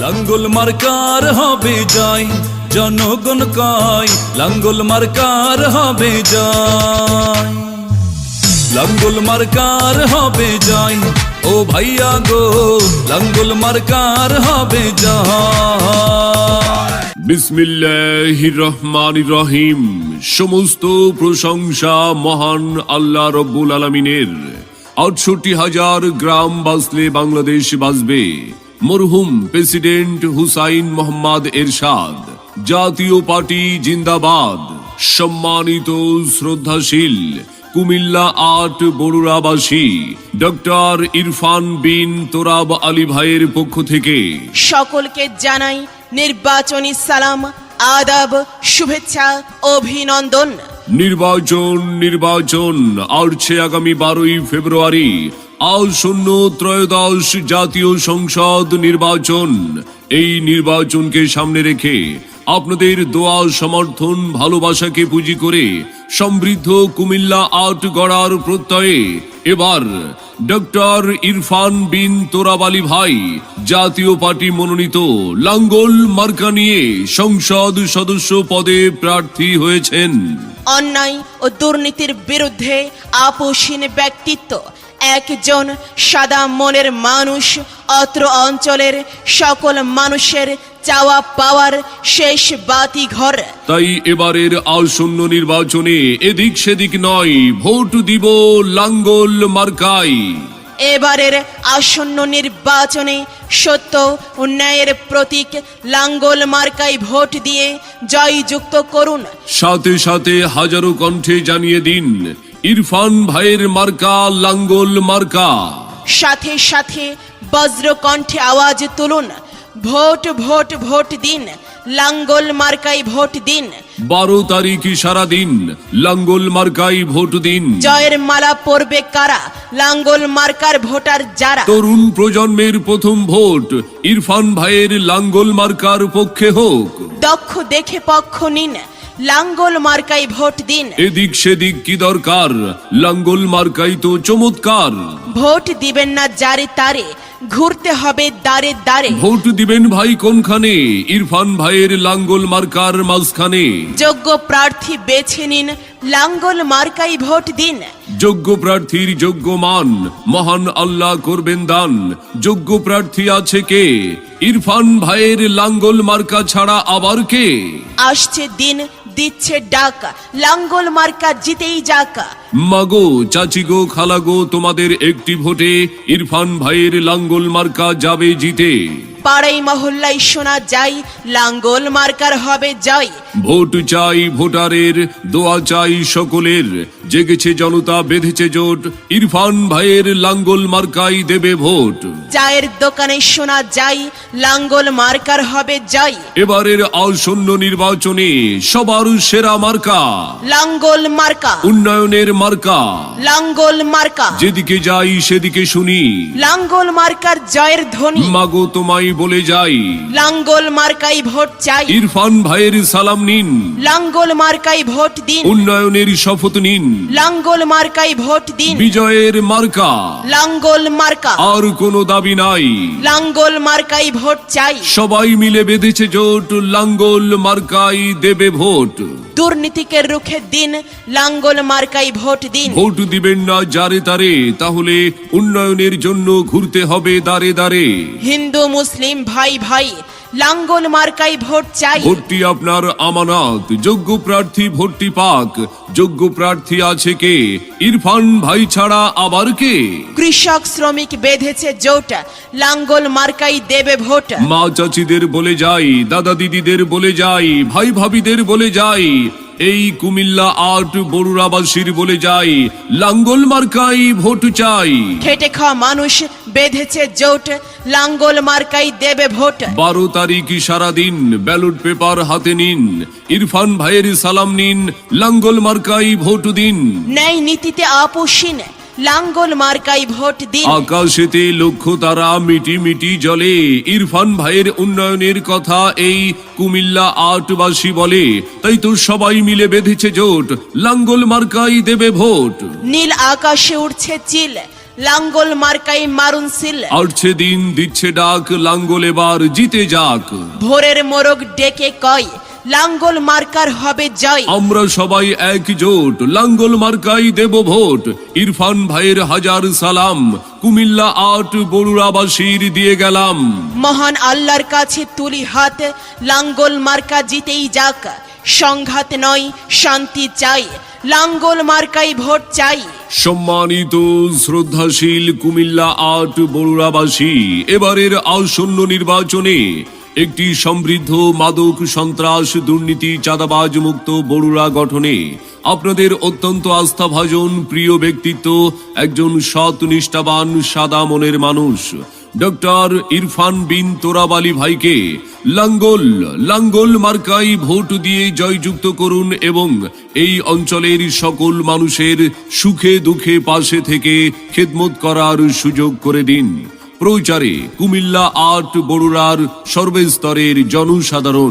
লাঙ্গল মার্কার হবে জয়, জনগণ কয় লাঙ্গল মার্কার হবে জয়। লাঙ্গল মার্কার হবে জয়, ও ভাইয়া গো লাঙ্গল মার্কার হবে জয়। বিসমিল্লাহির রহমানির রহিম। সমস্ত প্রশংসা মহান আল্লাহ রব্বুল আলামিনের। ৬৮,০০০ গ্রাম বাঁচলে বাংলাদেশ বাঁচবে। মরহুম প্রেসিডেন্ট হুসাইন মোহাম্মদ এরশাদ। জাতীয় পার্টি জিন্দাবাদ। সম্মানিত শ্রদ্ধাশীল কুমিল্লা ৮ বড়ুরাবাসী ডক্টর ইরফান বিন তোরাব আলী ভাইয়ের পক্ষ থেকে সকলকে জানাই নির্বাচনী সালাম, আদাব, শুভেচ্ছা, অভিনন্দন। নির্বাচন আসছে আগামী 12ই ফেব্রুয়ারি। আসন্ন ত্রয়োদশ জাতীয় সংসদ নির্বাচন। এই নির্বাচনকে সামনে রেখে আপনাদের দোয়া, সমর্থন, ভালোবাসাকে পুঁজি করে সমৃদ্ধ কুমিল্লা ৮ গড়ার প্রত্যয়ে এবার ডক্টর ইরফান বিন তোরাব আলী ভাই জাতীয় পার্টি মনোনীত লাঙ্গল মার্কা নিয়ে সংসদ সদস্য পদে প্রার্থী হয়েছেন। অন্যায় ও দুর্নীতির বিরুদ্ধে আপোষহীন ব্যক্তিত্ব, একজন সাদা মনের মানুষ, অত্র অঞ্চলের সকল মানুষের চাওয়া পাওয়ার শেষ বাতি ঘর। তাই এবারের আসন্ন নির্বাচনে এদিক সেদিক নয়, ভোট দিব লাঙ্গল মার্কাই। এবারের আসন্ন নির্বাচনে সত্য ও ন্যায়ের প্রতীক লাঙ্গল মার্কায় ভোট দিয়ে জয়যুক্ত করুন। সাথে সাথে হাজারো কণ্ঠে জানিয়ে দিন ইরফান ভাইয়ের মার্কা লাঙ্গল মার্কা। সাথে সাথে বজ্র কণ্ঠে আওয়াজ তুলুন, ভোট ভোট ভোট দিন, লাঙ্গল মার্কায় ভোট দিন। 12 তারিখ সারাদিন লাঙ্গল মার্কাই ভোট দিন। জয়ের মালা পরবে কারা? লাঙ্গল মার্কার ভোটার যারা। তরুণ প্রজন্মের প্রথম ভোট ইরফান ভাইয়ের লাঙ্গল মার্কার পক্ষে হোক। দক্ষ দেখে পক্ষ নিন, লাঙ্গল মার্কায় ভোট দিন। এদিক সেদিক কি দরকার, লাঙ্গল মার্কাই তো চমৎকার। ভোট দিবেন না যারে তারে, ঘুরতে হবে দাঁড়ে দাঁড়ে। ভোট দিবেন ভাই কোনখানে? ইরফান ভাইয়ের লাঙ্গল মার্কার মাঝখানে। যোগ্য প্রার্থী বেছে নিন, লাঙ্গল মার্কায় ভোট দিন। যোগ্য প্রার্থীর যোগ্য মান মহান আল্লাহ করবেন দান। যোগ্য প্রার্থী আছে কে? ইরফান ভাইয়ের লাঙ্গল মার্কা ছাড়া আবার কে? আসছে দিন, দিচ্ছে ডাক, লাঙ্গল মার্কা জিতেই যাক। মাগো, চাচি গো, খালা গো, তোমাদের একটি ভোটে ইরফান ভাইয়ের লাঙ্গল মার্কা যাবে জিতে। পাড়াই মহল্লায় শোনা যায় লাঙ্গল মার্কার হবে জয়। ভোট চাই ভোটারের, দোয়া চাই সকলের। জেগেছে জনতা, বেঁধেছে জোট, ইরফান ভাইয়ের লাঙ্গল মার্কাই দেবে ভোট। চায়ের দোকানে শোনা যায় লাঙ্গল মার্কার হবে জয়। এবারের আসন্ন নির্বাচনে সবার সেরা মার্কা লাঙ্গল মার্কা, উন্নয়নের মার্কা। লাঙ্গল মার্কা, যেদিকে যাই সেদিকে শুনি লাঙ্গল মার্কার জয়ের ধ্বনি। মাগো, তোমায় বলে যাই লাঙ্গল মার্কাই ভোট চাই। ইরফান ভাইয়ের সালাম নিন, লাঙ্গল মার্কাই ভোট দিন। উন্নয়নের শপথ নিন। লাঙ্গল মার্কাই ভোট দিন। বিজয়ের মার্কা, লাঙ্গল মার্কা, আর কোনো দাবি নাই। লাঙ্গল মার্কাই ভোট চাই। সবাই মিলে বেঁধেছে জোট, লাঙ্গল মার্কাই দেবে ভোট। দুর্নীতিকে রুখে দিন, লাঙ্গল মার্কাই ভোট দিন। ভোট দিবেন না যারে তারে, তাহলে উন্নয়নের জন্য ঘুরতে হবে দাঁড়ে দাঁড়ে। হিন্দু মুসলিম ভাই ভাই, লাঙ্গল মার্কাই ভোট চাই। ভোটটি আপনার আমানত, যোগ্য প্রার্থী ভোটটি পাক। যোগ্য প্রার্থী আছে কে? ইরফান ভাই ছাড়া আবার কে? কৃষক শ্রমিক বেঁধেছে জোট, লাঙ্গল মার্কাই দেবে ভোট। মা চাচিদের বলে যাই, দাদা দিদিদের বলে যাই, ভাই ভাবিদের বলে যাই, এই কুমিল্লা ৮ বড়ুরাবাসীর বলে যাই, লাঙ্গল মার্কাই ভোট চাই। খেটে খাওয়া মানুষ বেঁধেছে জোট, লাঙ্গল মার্কাই দেবে ভোট। 12 তারিখ সারাদিন ব্যালট পেপার হাতে নিন, ইরফান ভাইয়ের সালাম নিন, লাঙ্গল মার্কাই ভোট দিন। ন্যায় নীতিতে আপোষহীন, লাঙ্গল মার্কাই ভোট দিন। আকাশেতে লক্ষ্য তারা মিটি মিটি জলে, ইরফান ভাইয়ের উন্নয়নের কথা এই কুমিল্লা ৮ বাসী বলে। তাই তো সবাই মিলে বেঁধেছে জোট, লাঙ্গল মার্কাই দেবে ভোট। নীল আকাশে উঠছে চিল, লাঙ্গল মার্কাই মারুন সিল। আসছে দিন দিচ্ছে ডাক, লাঙ্গল এবার জিতে যাক। ভোরের মোরগ ডেকে কয় লাঙ্গল মার্কার হবে জয়। আমরা সবাই একজোট, লাঙ্গল মার্কাই দেব ভোট। ইরফান ভাইয়ের হাজার সালাম, কুমিল্লা ৮ বড়ুরাবাসীর দিয়ে গেলাম। মহান আল্লাহর কাছে তুলি হাত, লাঙ্গল মার্কা জিতেই যাক। সংঘাত নয় শান্তি চাই, লাঙ্গল মার্কাই ভোট চাই। সম্মানিত শ্রদ্ধাশীল কুমিল্লা ৮ বড়ুরাবাসী, এবারের আসন্ন নির্বাচনে একটি সমৃদ্ধ, মাদক, সন্ত্রাস, দুর্নীতি, চাঁদাবাজ মুক্ত বড়ুরা গঠনে আপনাদের অত্যন্ত আস্থাভাজন প্রিয় ব্যক্তিত্ব, একজন সৎ নিষ্ঠাবান সাদা মনের মানুষ ডক্টর ইরফান বিন তোরাবালী ভাইকে লাঙ্গল মার্কাই ভোট দিয়ে জয়যুক্ত করুন এবং এই অঞ্চলের সকল মানুষের সুখে দুঃখে পাশে থেকে খেদমত করার সুযোগ করে দিন। প্রচারে কুমিল্লা ৮ বড়ুরার সর্বস্তরের জনসাধারণ।